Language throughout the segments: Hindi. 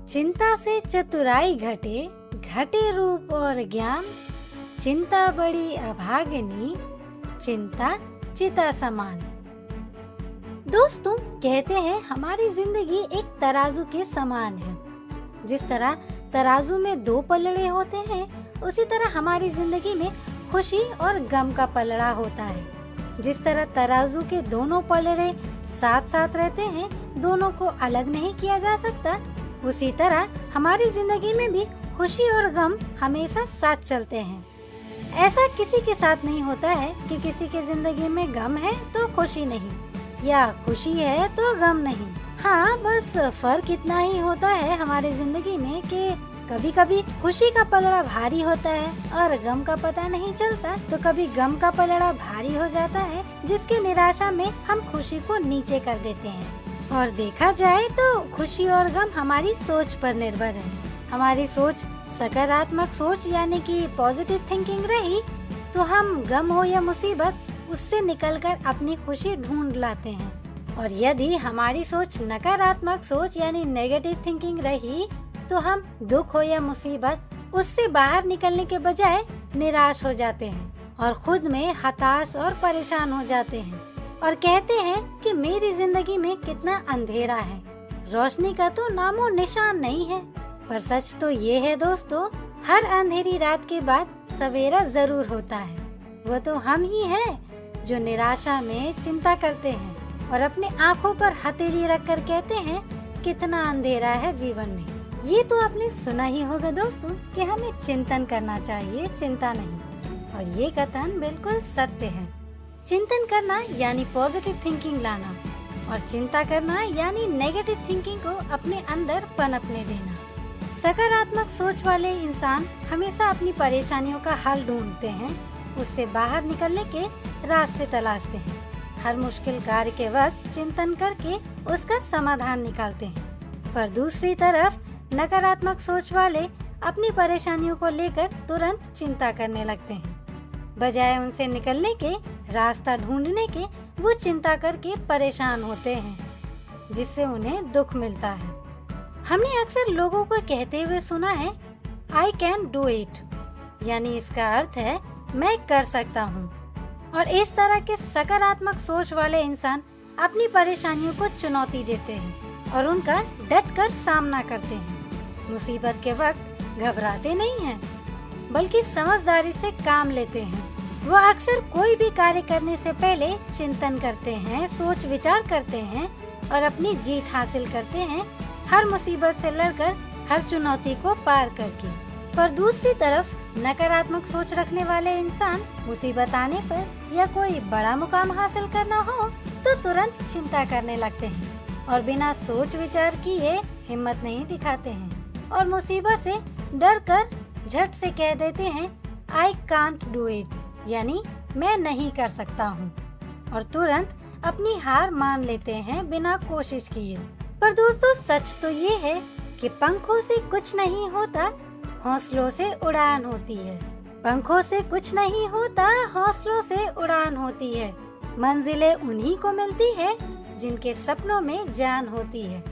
चिंता से चतुराई घटे, घटे रूप और ज्ञान। चिंता बड़ी अभागिनी, चिंता चिता समान। दोस्तों, कहते हैं हमारी जिंदगी एक तराजू के समान है। जिस तरह तराजू में दो पलड़े होते हैं, उसी तरह हमारी जिंदगी में खुशी और गम का पलड़ा होता है। जिस तरह तराजू के दोनों पलड़े साथ साथ रहते हैं, दोनों को अलग नहीं किया जा सकता, उसी तरह हमारी जिंदगी में भी खुशी और गम हमेशा साथ चलते हैं। ऐसा किसी के साथ नहीं होता है कि किसी के जिंदगी में गम है तो खुशी नहीं, या खुशी है तो गम नहीं। हाँ, बस फर्क इतना ही होता है हमारी जिंदगी में कि कभी कभी खुशी का पलड़ा भारी होता है और गम का पता नहीं चलता, तो कभी गम का पलड़ा भारी हो जाता है, जिसके निराशा में हम खुशी को नीचे कर देते हैं। और देखा जाए तो खुशी और गम हमारी सोच पर निर्भर है। हमारी सोच सकारात्मक सोच यानी कि पॉजिटिव थिंकिंग रही तो हम गम हो या मुसीबत उससे निकलकर अपनी खुशी ढूंढ लाते हैं। और यदि हमारी सोच नकारात्मक सोच यानी नेगेटिव थिंकिंग रही तो हम दुख हो या मुसीबत उससे बाहर निकलने के बजाय निराश हो जाते हैं और खुद में हताश और परेशान हो जाते हैं और कहते हैं कि मेरी जिंदगी में कितना अंधेरा है, रोशनी का तो नामो निशान नहीं है। पर सच तो ये है दोस्तों, हर अंधेरी रात के बाद सवेरा जरूर होता है। वो तो हम ही हैं जो निराशा में चिंता करते हैं और अपने आँखों पर हथेली रखकर कहते हैं कितना अंधेरा है जीवन में। ये तो आपने सुना ही होगा दोस्तों कि हमें चिंतन करना चाहिए, चिंता नहीं। और ये कथन बिल्कुल सत्य है। चिंतन करना यानी पॉजिटिव थिंकिंग लाना और चिंता करना यानी नेगेटिव थिंकिंग को अपने अंदर पनपने देना। सकारात्मक सोच वाले इंसान हमेशा अपनी परेशानियों का हल ढूंढते हैं, उससे बाहर निकलने के रास्ते तलाशते हैं। हर मुश्किल कार्य के वक्त चिंतन करके उसका समाधान निकालते हैं। पर दूसरी तरफ नकारात्मक सोच वाले अपनी परेशानियों को लेकर तुरंत चिंता करने लगते हैं। बजाय उनसे निकलने के, रास्ता ढूंढने के, वो चिंता करके परेशान होते हैं, जिससे उन्हें दुख मिलता है। हमने अक्सर लोगों को कहते हुए सुना है I can do it, यानी इसका अर्थ है मैं कर सकता हूँ। और इस तरह के सकारात्मक सोच वाले इंसान अपनी परेशानियों को चुनौती देते हैं और उनका डट कर सामना करते हैं। मुसीबत के वक्त घबराते नहीं हैं, बल्कि समझदारी से काम लेते हैं। वो अक्सर कोई भी कार्य करने से पहले चिंतन करते हैं, सोच विचार करते हैं और अपनी जीत हासिल करते हैं, हर मुसीबत से लड़कर, हर चुनौती को पार करके। पर दूसरी तरफ नकारात्मक सोच रखने वाले इंसान मुसीबत आने पर या कोई बड़ा मुकाम हासिल करना हो तो तुरंत चिंता करने लगते हैं और बिना सोच विचार किए हिम्मत नहीं दिखाते हैं और मुसीबत से डर कर झट से कह देते हैं I can't do it, यानी मैं नहीं कर सकता हूँ, और तुरंत अपनी हार मान लेते हैं बिना कोशिश किए। पर दोस्तों, सच तो ये है कि पंखों से कुछ नहीं होता, हौसलों से उड़ान होती है। पंखों से कुछ नहीं होता, हौसलों से उड़ान होती है। मंजिलें उन्हीं को मिलती है जिनके सपनों में जान होती है।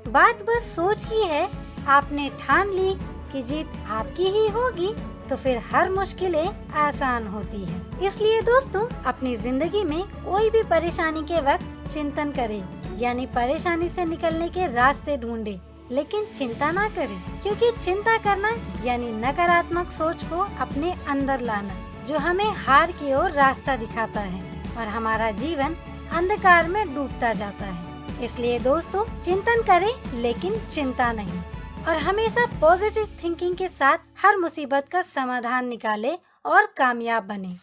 बात बस सोच की है, आपने ठान ली कि जीत आपकी ही होगी तो फिर हर मुश्किलें आसान होती है। इसलिए दोस्तों, अपनी जिंदगी में कोई भी परेशानी के वक्त चिंतन करें, यानी परेशानी से निकलने के रास्ते ढूंढे, लेकिन चिंता ना करें, क्योंकि चिंता करना यानी नकारात्मक सोच को अपने अंदर लाना, जो हमें हार की ओर रास्ता दिखाता है और हमारा जीवन अंधकार में डूबता जाता है। इसलिए दोस्तों, चिंतन करें लेकिन चिंता नहीं, और हमेशा पॉजिटिव थिंकिंग के साथ हर मुसीबत का समाधान निकालें और कामयाब बने।